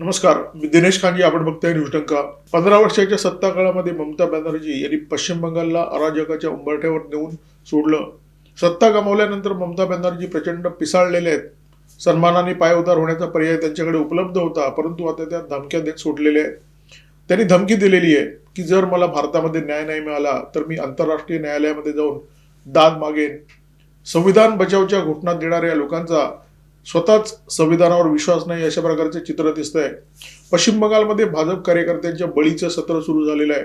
नमस्कार, मी दिनेश खानजी. आपण बघताय न्यूज टंका. 15 वर्षाच्या सत्ता काळामध्ये ममता बॅनर्जी यांनी पश्चिम बंगालला अराजकाच्या उंबरठ्यावर नेऊन सोडलं. सत्ता गमावल्यानंतर ममता बॅनर्जी प्रचंड पिसाळलेले आहेत. सन्मानाने पायउतार होण्याचा पर्याय त्यांच्याकडे उपलब्ध होता, परंतु आता त्या धमक्या देत सोडलेल्या आहेत. त्यांनी धमकी दिलेली आहे की जर मला भारतामध्ये न्याय नाही मिळाला तर मी आंतरराष्ट्रीय न्यायालयामध्ये जाऊन दाद मागेन. संविधान बचावच्या घोषणा देणाऱ्या लोकांचा स्वतःच संविधानावर विश्वास नाही, अशा प्रकारचे चित्र दिसतंय. पश्चिम बंगालमध्ये भाजप कार्यकर्त्यांच्या बळीचं सत्र सुरू झालेलं आहे.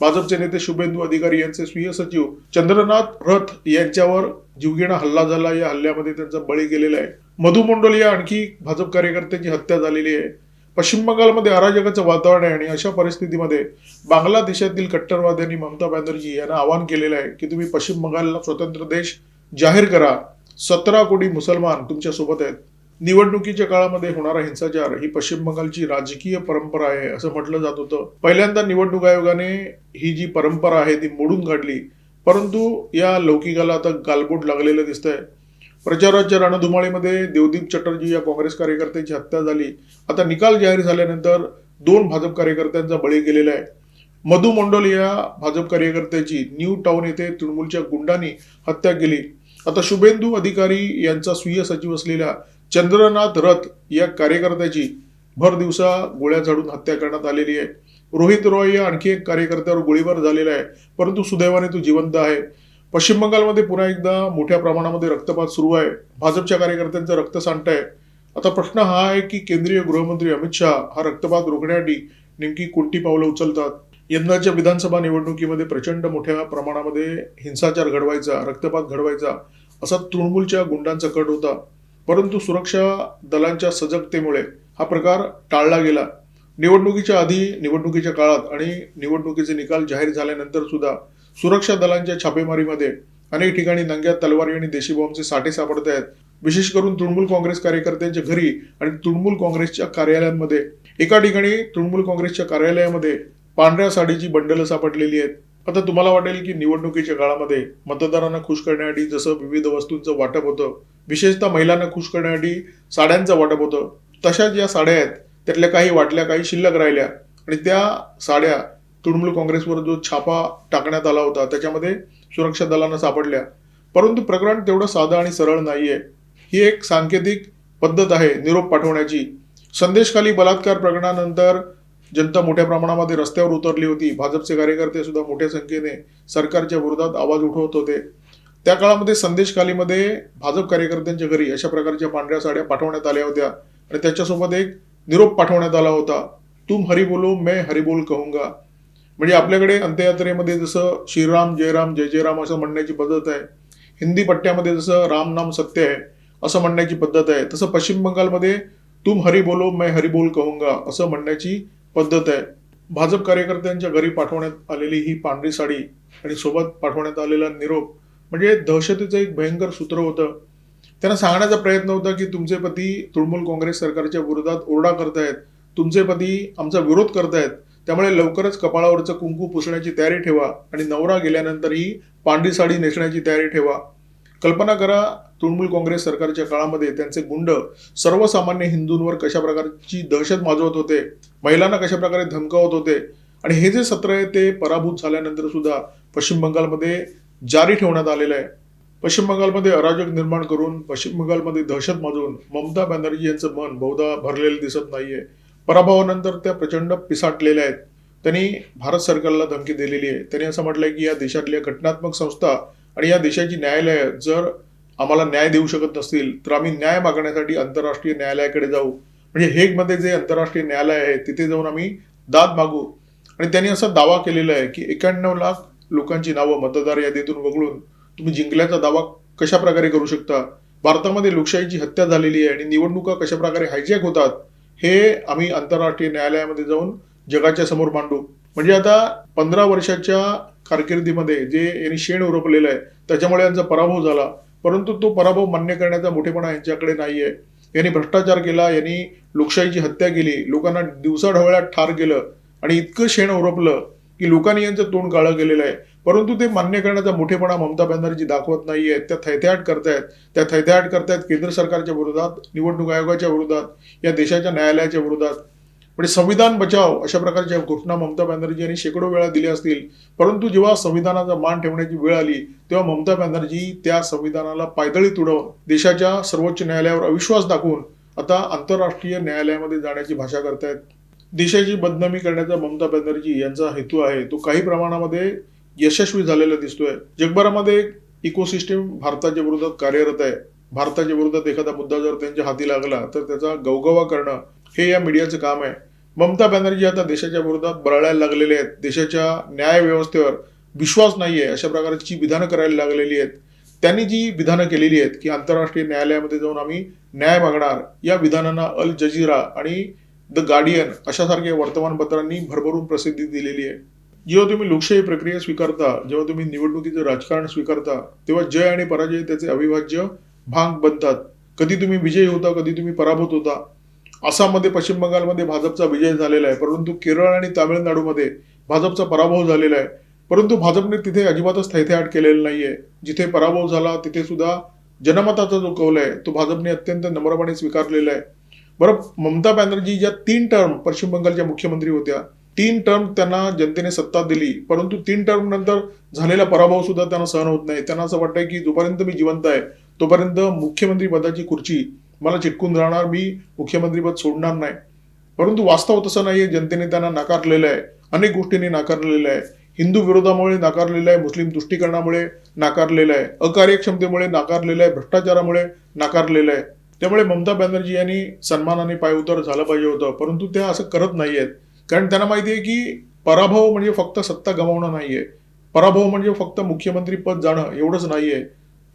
भाजपचे नेते शुभेंदू अधिकारी यांचे स्वीय सचिव चंद्रनाथ रथ यांच्यावर जीवघेणा हल्ला झाला. या हल्ल्यामध्ये त्यांचा बळी गेलेला आहे. मधु मंडल या आणखी भाजप कार्यकर्त्यांची हत्या झालेली आहे. पश्चिम बंगालमध्ये अराजकाचं वातावरण आहे आणि अशा परिस्थितीमध्ये बांगलादेशातील कट्टरवाद्यांनी ममता बॅनर्जी यांना आवाहन केलेलं आहे की तुम्ही पश्चिम बंगालला स्वतंत्र देश जाहीर करा. 17 कोटी मुसलमान तुमच्या सोबत आहेत. निवडणुकीच्या काळामध्ये होणारा हिंसाचार ही पश्चिम बंगालची राजकीय परंपरा आहे असं म्हटलं जात होतं. पहिल्यांदा निवडणूक आयोगाने ही जी परंपरा आहे ती मोडून काढली, परंतु या लौकिकाला आता गालबोट लागलेलं दिसतंय. प्रचाराच्या रणधुमाळीमध्ये देवदीप चटर्जी या काँग्रेस कार्यकर्त्याची हत्या झाली. आता निकाल जाहीर झाल्यानंतर 2 भाजप कार्यकर्त्यांचा बळी गेलेला आहे. मधु मंडल या भाजप कार्यकर्त्याची न्यू टाउन येथे तृणमूलच्या गुंडांनी हत्या केली. आता शुभेंदू अधिकारी यांचा स्वीय सचिव असलेल्या चंद्रनाथ रथ या कार्यकर्त्याची भर दिवसा गोळ्या झाडून हत्या करण्यात आलेली आहे. रोहित रॉय या आणखी एक कार्यकर्त्यावर गोळीबार झालेला आहे, परंतु सुदैवाने तो जिवंत आहे. पश्चिम बंगालमध्ये पुन्हा एकदा मोठ्या प्रमाणामध्ये रक्तपात सुरू आहे. भाजपच्या कार्यकर्त्यांचं रक्त सांडतंय. आता प्रश्न हा आहे की केंद्रीय गृहमंत्री अमित शहा हा रक्तपात रोखण्यासाठी नेमकी कोणती पावलं उचलतात. यंदाच्या विधानसभा निवडणुकीमध्ये प्रचंड मोठ्या प्रमाणामध्ये हिंसाचार घडवायचा, रक्तपात घडवायचा असा तृणमूलच्या गुंडांचा कट होता, परंतु सुरक्षा दलांच्या सजगतेमुळे हा प्रकार टाळला गेला. निवडणुकीच्या आधी, निवडणुकीच्या काळात आणि निवडणुकीचे निकाल जाहीर झाल्यानंतर सुद्धा सुरक्षा दलांच्या छापेमारीमध्ये अनेक ठिकाणी नंग्या तलवारी आणि देशी बॉम्बचे साठे सापडत आहेत. विशेष करून तृणमूल काँग्रेस कार्यकर्त्यांच्या घरी आणि तृणमूल काँग्रेसच्या कार्यालयांमध्ये. एका ठिकाणी तृणमूल काँग्रेसच्या कार्यालयामध्ये पांढऱ्या साडीची बंडलं सापडलेली आहेत. आता तुम्हाला वाटेल की निवडणुकीच्या काळामध्ये मतदारांना खुश करण्यासाठी जसं विविध वस्तूंचं वाटप होतं, विशेषतः महिलांना खुश करण्यासाठी साड्यांचं वाटप होतं, तशाच या साड्या आहेत. त्यातल्या काही वाटल्या, काही शिल्लक राहिल्या आणि त्या साड्या तृणमूल काँग्रेसवर जो छापा टाकण्यात आला होता त्याच्यामध्ये सुरक्षा दलांना सापडल्या. परंतु प्रकरण तेवढं साधं आणि सरळ नाहीये. ही एक सांकेतिक पद्धत आहे निरोप पाठवण्याची. संदेशखाली बलात्कार प्रकरणानंतर जनता मोठ्या प्रमाणामध्ये रस्त्यावर उतरली होती. भाजपचे कार्यकर्ते सुद्धा मोठ्या संख्येने सरकारच्या विरोधात आवाज उठवत होते. त्या काळामध्ये संदेशखालीमध्ये भाजप कार्यकर्त्यांच्या घरी अशा प्रकारच्या पांढऱ्या साड्या पाठवण्यात आल्या होत्या आणि त्याच्यासोबत एक निरोप पाठवण्यात आला होता. तुम हरी बोलो मैं हरी बोल कहूंगा. म्हणजे आपल्याकडे अंत्ययात्रेमध्ये जसं श्रीराम जयराम जय जयराम असं म्हणण्याची पद्धत आहे, हिंदी पट्ट्यामध्ये जसं राम नाम सत्य आहे असं म्हणण्याची पद्धत आहे, तसं पश्चिम बंगालमध्ये तुम हरी बोलो मैं हरी बोल कहूंगा असं म्हणण्याची पद्धत आहे. भाजप कार्यकर्त्यांच्या घरी पाठवण्यात आलेली ही पांढरी साडी आणि सोबत पाठवण्यात आलेला निरोप म्हणजे दहशतीचं एक भयंकर सूत्र होतं. त्यांना सांगण्याचा प्रयत्न होता की तुमचे पती तृणमूल काँग्रेस सरकारच्या विरोधात ओरडा करतायत, तुमचे पती आमचा विरोध करतायत, त्यामुळे लवकरच कपाळावरचं कुंकू पुसण्याची तयारी ठेवा आणि नवरा गेल्यानंतर ही पांढरी साडी नेसण्याची तयारी ठेवा. कल्पना करा, तृणमूल काँग्रेस सरकारच्या काळामध्ये त्यांचे गुंड सर्वसामान्य हिंदूंवर कशा प्रकारची दहशत माजवत होते, महिलांना कशा प्रकारे धमकावत होते आणि हे जे सत्र आहे ते पराभूत झाल्यानंतर सुद्धा पश्चिम बंगालमध्ये जारी ठेवण्यात आलेलं आहे. पश्चिम बंगालमध्ये अराजक निर्माण करून, पश्चिम बंगालमध्ये दहशत माजवून ममता बॅनर्जी यांचं मन बहुधा भरलेलं दिसत नाहीये. पराभवानंतर त्या प्रचंड पिसाटलेल्या आहेत. त्यांनी भारत सरकारला धमकी दिलेली आहे. त्यांनी असं म्हटलंय की या देशातल्या घटनात्मक संस्था आणि या देशाची न्यायालय जर आम्हाला न्याय देऊ शकत नसतील तर आम्ही न्याय मागण्यासाठी आंतरराष्ट्रीय न्यायालयाकडे जाऊ. म्हणजे हेगमध्ये जे आंतरराष्ट्रीय न्यायालय आहे तिथे जाऊन आम्ही दाद मागू. आणि त्यांनी असा दावा केलेला आहे की 91 लाख लोकांची नावं मतदार यादीतून वगळून तुम्ही जिंकल्याचा दावा कशा प्रकारे करू शकता. भारतामध्ये लोकशाहीची हत्या झालेली आहे आणि निवडणुका कशा प्रकारे हायजॅक होतात हे आम्ही आंतरराष्ट्रीय न्यायालयामध्ये जाऊन जगाच्या समोर मांडू. म्हणजे आता 15 वर्षाच्या कारकिर्दीमध्ये जे यांनी शेण उरपलेलं आहे त्याच्यामुळे यांचा पराभव झाला, परंतु तो पराभव मान्य करण्याचा मोठेपणा यांच्याकडे नाहीये. यांनी भ्रष्टाचार केला, यांनी लोकशाहीची हत्या केली, लोकांना दिवसाढवळ्यात ठार केलं आणि इतकं शेण उरपलं की लोकांनी यांचं तोंड काळं केलेलं आहे. परंतु ते मान्य करण्याचा मोठेपणा ममता बॅनर्जी दाखवत नाहीये. त्या थैथयाट करतायत केंद्र सरकारच्या विरोधात, निवडणूक आयोगाच्या विरोधात, या देशाच्या न्यायालयाच्या विरोधात. म्हणजे संविधान बचाव अशा प्रकारच्या घोषणा ममता बॅनर्जी यांनी शेकडो वेळा दिल्या असतील, परंतु जेव्हा संविधानाचा मान ठेवण्याची वेळ आली तेव्हा ममता बॅनर्जी त्या संविधानाला पायदळी तुडवून देशाच्या सर्वोच्च न्यायालयावर अविश्वास दाखवून आता आंतरराष्ट्रीय न्यायालयामध्ये जाण्याची भाषा करतायत. देशाची बदनामी करण्याचा ममता बॅनर्जी यांचा हेतू आहे तो काही प्रमाणामध्ये यशस्वी झालेला दिसतोय. जगभरामध्ये इकोसिस्टीम भारताच्या विरोधात कार्यरत आहे. भारताच्या विरोधात एखादा मुद्दा जर त्यांच्या हाती लागला तर त्याचा गवगवा करणं हे या मीडियाचं काम आहे. ममता बॅनर्जी आता देशाच्या विरोधात बरळायला लागलेले आहेत. देशाच्या न्याय व्यवस्थेवर विश्वास नाहीये अशा प्रकारची विधानं करायला लागलेली आहेत. त्यांनी जी विधानं केलेली आहेत की आंतरराष्ट्रीय न्यायालयामध्ये जाऊन आम्ही न्याय मागणार, या विधानांना अल जजीरा आणि द गार्डियन अशासारख्या वर्तमानपत्रांनी भरभरून प्रसिद्धी दिलेली आहे. जेव्हा तुम्ही लोकशाही प्रक्रिया स्वीकारता, जेव्हा तुम्ही निवडणुकीचं राजकारण स्वीकारता, तेव्हा जय आणि पराजय त्याचे अविभाज्य भाग बनतात. कधी तुम्ही विजयी होता, कधी तुम्ही पराभूत होता. आसाममध्ये, पश्चिम बंगालमध्ये भाजपचा विजय झालेला आहे, परंतु केरळ आणि तामिळनाडूमध्ये भाजपचा पराभव झालेला आहे. परंतु भाजपने तिथे अजिबातच थैथयाट केलेलं नाहीये. जिथे पराभव झाला तिथे सुद्धा जनमताचा जो कौल आहे तो भाजपने अत्यंत नम्रपणे स्वीकारलेला आहे. बरं, ममता बॅनर्जी ज्या 3 टर्म पश्चिम बंगालच्या मुख्यमंत्री होत्या, 3 टर्म त्यांना जनतेने सत्ता दिली, परंतु 3 टर्म नंतर झालेला पराभव सुद्धा त्यांना सहन होत नाही. त्यांना असं वाटतंय की जोपर्यंत मी जिवंत आहे तोपर्यंत मुख्यमंत्री पदाची खुर्ची मला चिटकून राहणार, मी मुख्यमंत्रीपद सोडणार नाही. परंतु वास्तव तसं नाहीये. जनतेने त्यांना नाकारलेलं आहे, अनेक गोष्टींनी नाकारलेलं आहे. हिंदू विरोधामुळे नाकारलेलं आहे, मुस्लिम तुष्टीकरणामुळे नाकारलेलं आहे, अकार्यक्षमतेमुळे नाकारलेलं आहे, भ्रष्टाचारामुळे नाकारलेलं आहे. त्यामुळे ममता बॅनर्जी यांनी सन्मानाने पायउतार झालं पाहिजे होतं, परंतु त्या असं करत नाहीयेत. कारण त्यांना माहिती आहे की पराभव म्हणजे फक्त सत्ता गमावणं नाहीये. पराभव म्हणजे फक्त मुख्यमंत्री पद जाणं एवढंच नाहीये.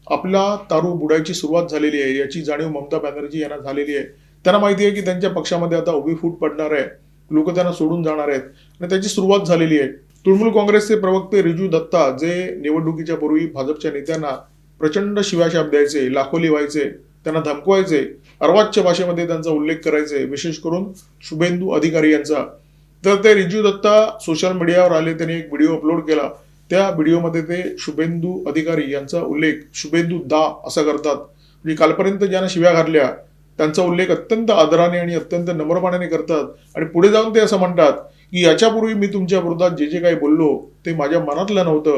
आपला तारू बुडायची सुरुवात झालेली आहे याची जाणीव ममता बॅनर्जी यांना झालेली आहे. त्यांना माहिती आहे की त्यांच्या पक्षामध्ये आता उभी फूट पडणार आहे, लोक त्यांना सोडून जाणार आहेत आणि त्याची सुरुवात झालेली आहे. तृणमूल काँग्रेसचे प्रवक्ते रिजू दत्ता जे निवडणुकीच्या पूर्वी भाजपच्या नेत्यांना प्रचंड शिव्याशाप द्यायचे, लाखोली व्हायचे, त्यांना धमकवायचे, अर्वाच्य भाषेमध्ये त्यांचा उल्लेख करायचे, विशेष करून शुभेंदू अधिकारी यांचा. तर ते रिजू दत्ता सोशल मीडियावर आले, त्यांनी एक व्हिडिओ अपलोड केला. त्या व्हिडिओमध्ये ते शुभेंदू अधिकारी यांचा उल्लेख शुभेंदू दा असा करतात. म्हणजे कालपर्यंत ज्यांना शिव्या घातल्या त्यांचा उल्लेख अत्यंत आदराने आणि अत्यंत नम्रपणाने करतात आणि पुढे जाऊन ते असं म्हणतात की याच्यापूर्वी मी तुमच्या विरोधात जे जे काही बोललो ते माझ्या मनातलं नव्हतं.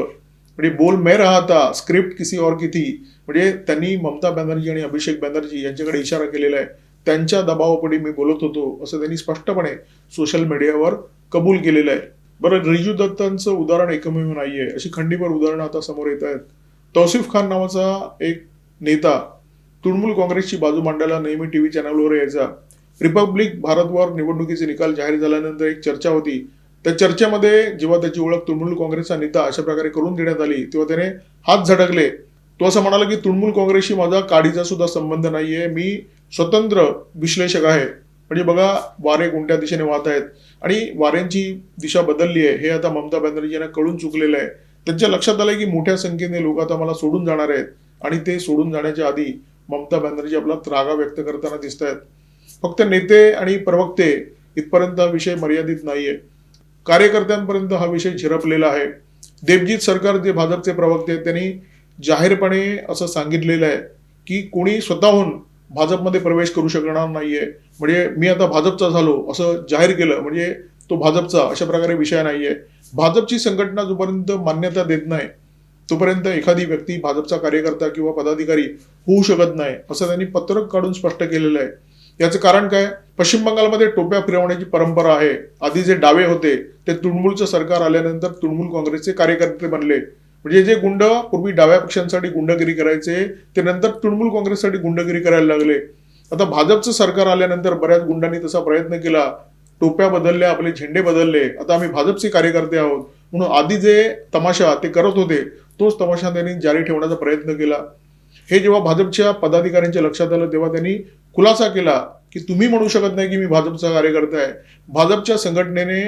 म्हणजे बोल मैं रहा था, स्क्रिप्ट किसी और की थी. म्हणजे त्यांनी ममता बॅनर्जी आणि अभिषेक बॅनर्जी यांच्याकडे इशारा केलेला आहे. त्यांच्या दबावापुढे मी बोलत होतो असं त्यांनी स्पष्टपणे सोशल मीडियावर कबूल केलेलं आहे. बरं, रिजू दत्तांचं उदाहरण एकमेव नाहीये, अशी खंडीभर उदाहरणं आता समोर येत आहेत. तौसिफ खान नावाचा एक नेता तृणमूल काँग्रेसची बाजू मांडायला नेहमी टीव्ही चॅनलवर यायचा. रिपब्लिक भारतवर निवडणुकीचे निकाल जाहीर झाल्यानंतर एक चर्चा होती. त्या चर्चेमध्ये जेव्हा त्याची ओळख तृणमूल काँग्रेसचा नेता अशा प्रकारे करून देण्यात आली तेव्हा त्याने हात झटकले. तो असं म्हणाला की तृणमूल काँग्रेसशी माझा काडीचा सुद्धा संबंध नाहीये, मी स्वतंत्र विश्लेषक आहे. म्हणजे बघा, वारे कोणत्या दिशेने वाहत आहेत आणि वाऱ्यांची दिशा बदलली आहे हे आता ममता बॅनर्जी यांना कळून चुकलेलं आहे. त्यांच्या लक्षात आलंय की मोठ्या संख्येने लोक आता मला सोडून जाणार आहेत आणि ते सोडून जाण्याच्या आधी ममता बॅनर्जी आपला त्रागा व्यक्त करताना दिसत आहेत. फक्त नेते आणि प्रवक्ते इथपर्यंत हा विषय मर्यादित नाहीये, कार्यकर्त्यांपर्यंत हा विषय झिरपलेला आहे. देबजीत सरकार जे भाजपचे प्रवक्ते आहेत त्यांनी जाहीरपणे असं सांगितलेलं आहे की कोणी स्वतःहून भाजपमध्ये प्रवेश करू शकणार नाहीये. म्हणजे मी आता भाजपचा झालो असं जाहीर केलं म्हणजे तो भाजपचा अशा प्रकारे विषय नाहीये. भाजपची संघटना जोपर्यंत मान्यता देत नाही तोपर्यंत एखादी व्यक्ती भाजपचा कार्यकर्ता किंवा पदाधिकारी होऊ शकत नाही असं त्यांनी पत्रक काढून स्पष्ट केलेलं आहे. याचं कारण काय? पश्चिम बंगालमध्ये टोप्या फिरवण्याची परंपरा आहे. आधी जे डावे होते ते तृणमूलचं सरकार आल्यानंतर तृणमूल काँग्रेसचे कार्यकर्ते बनले. म्हणजे जे गुंड पूर्वी डाव्या पक्षांसाठी गुंडगिरी करायचे ते नंतर तृणमूल काँग्रेससाठी गुंडगिरी करायला लागले. आता भाजपचं सरकार आल्यानंतर बऱ्याच गुंडांनी तसा प्रयत्न केला, टोप्या बदलल्या, आपले झेंडे बदलले, आता आम्ही भाजपचे कार्यकर्ते आहोत म्हणून आधी जे तमाशा ते करत होते तोच तमाशा त्यांनी जारी ठेवण्याचा प्रयत्न केला. हे जेव्हा भाजपच्या पदाधिकाऱ्यांच्या लक्षात आलं तेव्हा त्यांनी खुलासा केला की तुम्ही म्हणू शकत नाही की मी भाजपचा कार्यकर्ता आहे. भाजपच्या संघटनेने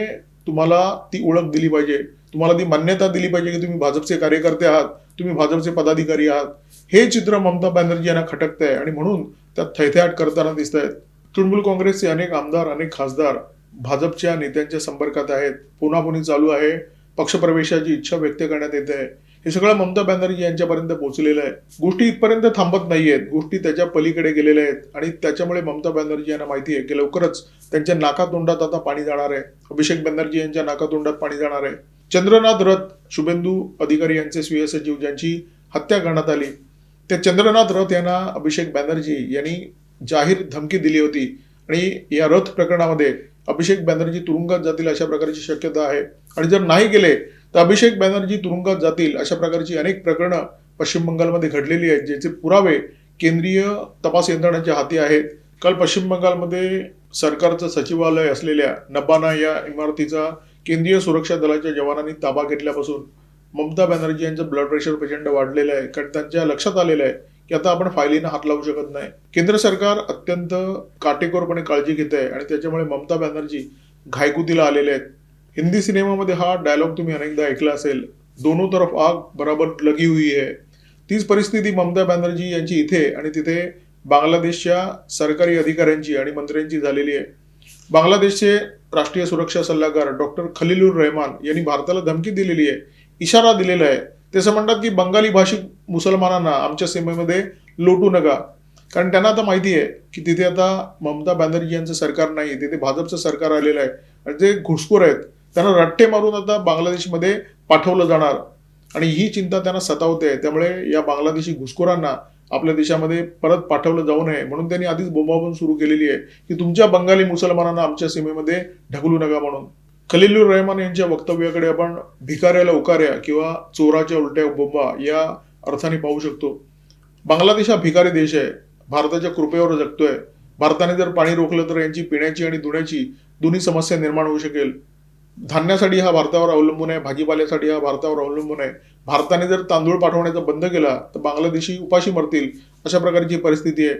तुम्हाला ती ओळख दिली पाहिजे, तुम्हाला ती मान्यता दिली पाहिजे की तुम्ही भाजपचे कार्यकर्ते आहात, तुम्ही भाजपचे पदाधिकारी आहात. हे चित्र ममता बॅनर्जी यांना खटकत आहे आणि म्हणून त्यात थैथयाट करताना दिसत आहेत. तृणमूल काँग्रेसचे अनेक आमदार, अनेक खासदार भाजपच्या नेत्यांच्या संपर्कात आहेत. पुन्हा चालू आहे, पक्षप्रवेशाची इच्छा व्यक्त करण्यात येते आहे. हे सगळं ममता बॅनर्जी यांच्यापर्यंत पोहोचलेलं आहे. गोष्टी इथपर्यंत थांबत नाहीयेत, गोष्टी त्याच्या पलीकडे गेलेल्या आहेत आणि त्याच्यामुळे ममता बॅनर्जी यांना माहिती आहे की लवकरच त्यांच्या नाकातोंडात आता पाणी जाणार आहे. अभिषेक बॅनर्जी यांच्या नाकातोंडात पाणी जाणार आहे. चंद्रनाथ रथ, शुभेंदू अधिकारी यांचे स्वीय सचिव ज्यांची हत्या करण्यात आली, त्या चंद्रनाथ रथ यांना अभिषेक बॅनर्जी यांनी जाहीर धमकी दिली होती आणि या रथ प्रकरणामध्ये अभिषेक बॅनर्जी तुरुंगात जातील अशा प्रकारची शक्यता आहे. आणि जर नाही गेले तर अभिषेक बॅनर्जी तुरुंगात जातील अशा प्रकारची अनेक प्रकरणं पश्चिम बंगालमध्ये घडलेली आहेत, ज्याचे पुरावे केंद्रीय तपास यंत्रणांच्या हाती आहेत. काल पश्चिम बंगालमध्ये सरकारचं सचिवालय असलेल्या नबाना या इमारतीचा केंद्रीय सुरक्षा दलाच्या जवानांनी ताबा घेतल्यापासून ममता बॅनर्जी यांचं ब्लड प्रेशर प्रचंड वाढलेलं आहे. कारण त्यांच्या लक्षात आलेलं आहे की आता आपण फायलीनं हात लावू शकत नाही. केंद्र सरकार अत्यंत काटेकोरपणे काळजी घेत आहे आणि त्याच्यामुळे ममता बॅनर्जी घायकुतीला आलेले आहेत. हिंदी सिनेमामध्ये हा डायलॉग तुम्ही अनेकदा ऐकला असेल, दोनों तरफ आग बराबर लगी हुई है. तीच परिस्थिती ममता बॅनर्जी यांची इथे आणि तिथे बांगलादेशच्या सरकारी अधिकाऱ्यांची आणि मंत्र्यांची झालेली आहे. बांगलादेशचे राष्ट्रीय सुरक्षा सल्लागार डॉक्टर खलीलुर रहमान यांनी भारताला धमकी दिलेली आहे, इशारा दिलेला आहे. ते असं म्हणतात की बंगाली भाषिक मुसलमानांना आमच्या सीमेमध्ये लोटू नका. कारण त्यांना आता माहिती आहे की तिथे आता ममता बॅनर्जी यांचं सरकार नाही, तिथे भाजपचं सरकार आलेलं आहे आणि जे घुसखोर आहेत त्यांना रट्टे मारून आता बांगलादेशमध्ये पाठवलं जाणार आणि ही चिंता त्यांना सतावते. त्यामुळे या बांगलादेशी घुसखोरांना आपल्या देशामध्ये परत पाठवलं जाऊ नये म्हणून त्यांनी आधीच बोंबाबोंब सुरू केलेली आहे की तुमच्या बंगाली मुसलमानांना आमच्या सीमेमध्ये ढकलू नका म्हणून. खलीलुर रहमान यांच्या वक्तव्याकडे आपण भिकाऱ्याला उकाऱ्या किंवा चोराच्या उलट्या बोंबा या अर्थाने पाहू शकतो. बांगलादेश हा भिकारी देश आहे, भारताच्या कृपेवर जगतोय. भारताने जर पाणी रोखलं तर यांची पिण्याची आणि धुण्याची दोन्ही समस्या निर्माण होऊ शकेल. धान्यासाठी हा भारतावर अवलंबून आहे, भाजीपाल्यासाठी हा भारतावर अवलंबून आहे. भारताने जर तांदूळ पाठवण्याचा बंद केला तर बांगलादेशी उपाशी मरतील अशा प्रकारची परिस्थिती आहे.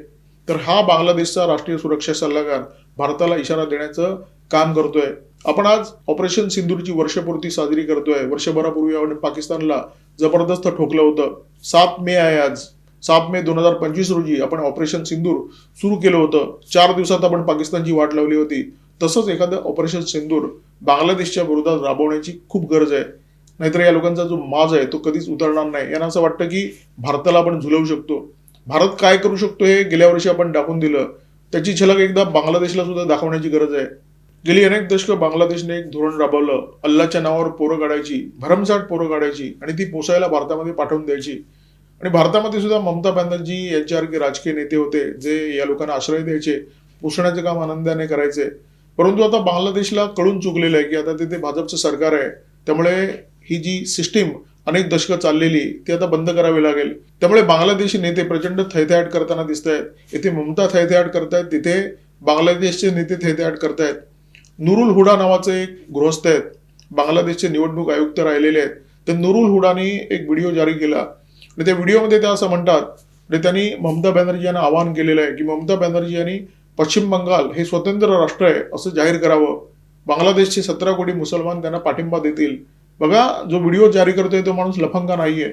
तर हा बांगलादेशचा राष्ट्रीय सुरक्षा सल्लागार भारताला इशारा देण्याचं काम करतोय. आपण आज ऑपरेशन सिंदूरची वर्षपूर्ती साजरी करतोय. वर्षभरापूर्वी आपण पाकिस्तानला जबरदस्त ठोकलं होतं. 7 मे आहे आज. 7 मे 2025 रोजी आपण ऑपरेशन सिंदूर सुरू केलं होतं. 4 दिवसात आपण पाकिस्तानची वाट लावली होती. तसंच एखादं ऑपरेशन सिंदूर बांगलादेशच्या विरोधात राबवण्याची खूप गरज आहे. नाहीतर या लोकांचा जो माज आहे तो कधीच उतरणार नाही. यांना असं वाटतं की भारताला आपण झुलवू शकतो. भारत काय करू शकतो हे गेल्या वर्षी आपण दाखवून दिलं. त्याची झलक एकदा बांगलादेशला सुद्धा दाखवण्याची गरज आहे. गेली अनेक दशकं बांगलादेशने एक धोरण राबवलं. अल्लाच्या नावावर पोरं काढायची, भरमसाठ पोरं काढायची आणि ती पोसायला भारतामध्ये पाठवून द्यायची. आणि भारतामध्ये सुद्धा ममता बॅनर्जी यांच्यासारखे राजकीय नेते होते जे या लोकांना आश्रय द्यायचे, पोषणाचे काम आनंदाने करायचे. परंतु आता बांगलादेशला कळून चुकलेलं आहे की आता तिथे भाजपचं सरकार आहे. त्यामुळे ही जी सिस्टीम अनेक दशकं चाललेली ती आता बंद करावी लागेल. त्यामुळे बांगलादेशी नेते प्रचंड थैथयाट करताना दिसत आहेत. इथे ममता थैथयाट करतायत, तिथे बांगलादेशचे नेते थैथयाट करतायत. नुरुल हुडा नावाचे एक गृहस्थ आहेत, बांगलादेशचे निवडणूक आयुक्त राहिलेले आहेत. तर नुरुल हुडानी एक व्हिडिओ जारी केला आणि त्या व्हिडिओमध्ये त्या असं म्हणतात, त्यांनी ममता बॅनर्जी यांना आवाहन केलेलं आहे की ममता बॅनर्जी यांनी पश्चिम बंगाल हे स्वतंत्र राष्ट्र आहे असं जाहीर करावं. बांगलादेशचे 17 कोटी मुसलमान त्यांना पाठिंबा देतील. बघा, जो व्हिडिओ जारी करतोय तो माणूस लफंगा नाहीये,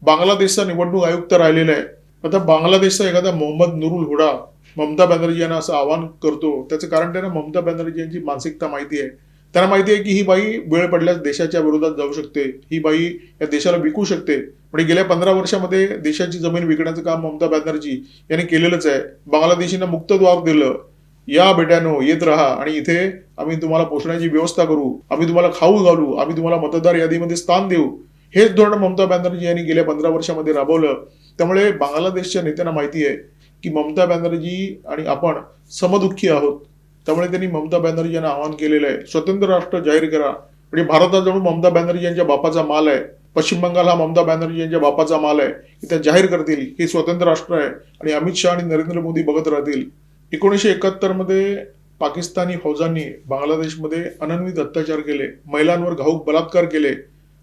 बांगलादेशचा निवडणूक आयुक्त राहिलेला आहे. आता बांगलादेशचा एखादा मोहम्मद नुरुल हुडा ममता बॅनर्जी यांना असं आवाहन करतो, त्याचं कारण त्यांना ममता बॅनर्जी यांची मानसिकता माहिती आहे. त्यांना माहिती आहे की ही बाई वेळ पडल्यास देशाच्या विरोधात जाऊ शकते, ही बाई या देशाला विकू शकते. म्हणजे गेल्या 15 वर्षामध्ये देशाची जमीन विकण्याचं काम ममता बॅनर्जी यांनी केलेलंच आहे. बांगलादेशींना मुक्त द्वार दिलं, या बेट्यानो येत राहा आणि इथे आम्ही तुम्हाला पोषणाची व्यवस्था करू, आम्ही तुम्हाला खाऊ घालू, आम्ही तुम्हाला मतदार यादीमध्ये स्थान देऊ. हेच धोरण ममता बॅनर्जी यांनी गेल्या 15 वर्षामध्ये राबवलं. त्यामुळे बांगलादेशच्या नेत्यांना माहिती आहे की ममता बॅनर्जी आणि आपण समदुःखी आहोत. त्यामुळे त्यांनी ममता बॅनर्जी यांना आवाहन केलेलं आहे, स्वतंत्र राष्ट्र जाहीर करा. म्हणजे भारत हा जणू ममता बॅनर्जी यांच्या बापाचा माल आहे. पश्चिम बंगाल हा ममता बॅनर्जी यांच्या बापाचा माल आहे की त्या जाहीर करतील की स्वतंत्र राष्ट्र आहे आणि अमित शहा आणि नरेंद्र मोदी बघत राहतील. 1971 मध्ये पाकिस्तानी फौजांनी बांगलादेशमध्ये अनन्वित अत्याचार केले, महिलांवर घाऊक बलात्कार केले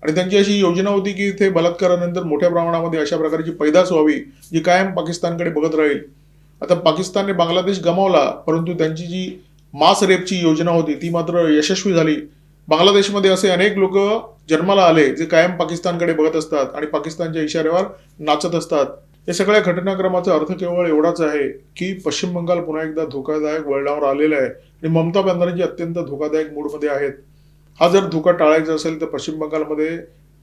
आणि त्यांची अशी योजना होती की इथे बलात्कारानंतर मोठ्या प्रमाणामध्ये अशा प्रकारची पैदास व्हावी जी कायम पाकिस्तानकडे बघत राहील. आता पाकिस्तानने बांगलादेश गमावला, परंतु त्यांची जी मास रेपची योजना होती ती मात्र यशस्वी झाली. बांगलादेशमध्ये असे अनेक लोक जन्माला आले जे कायम पाकिस्तानकडे बघत असतात आणि पाकिस्तानच्या इशाऱ्यावर नाचत असतात. या सगळ्या घटनाक्रमाचा अर्थ केवळ एवढाच आहे की पश्चिम बंगाल पुन्हा एकदा धोकादायक वळणावर आलेला आहे आणि ममता बॅनर्जी अत्यंत धोकादायक मूडमध्ये आहेत. हा जर धोका टाळायचा असेल तर पश्चिम बंगालमध्ये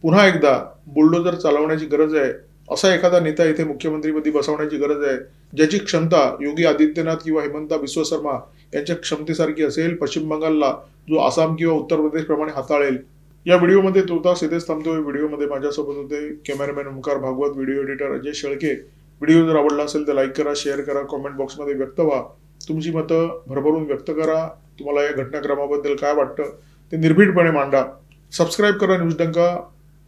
पुन्हा एकदा बुलडोजर चालवण्याची गरज आहे, असा एखादा नेता इथे मुख्यमंत्रीपदी बसवण्याची गरज आहे, ज्याची क्षमता योगी आदित्यनाथ किंवा हेमंता बिस्वा शर्मा यांच्या क्षमतेसारखी असेल, पश्चिम बंगालला जो आसाम किंवा उत्तर प्रदेश प्रमाणे हाताळेल. या व्हिडिओमध्ये तुर्तास इथेच थांबतोय. व्हिडिओमध्ये माझ्यासोबत होते cameraman Omkar Bhagwat, video editor Ajay Shelke. Video जर आवडला असेल तर लाईक करा, शेअर करा, कॉमेंट बॉक्समध्ये व्यक्त व्हा. तुमची मतं भरभरून व्यक्त करा. तुम्हाला या घटनाक्रमाबद्दल काय वाटतं ते निर्भीडपणे मांडा. सबस्क्राईब करा न्यूज डंका,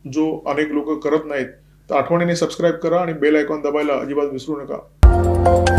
जो अनेक लोक करत नाहीत. तर आठवणीने सबस्क्राईब करा आणि बेल आयकॉन दाबायला अजिबात विसरू नका.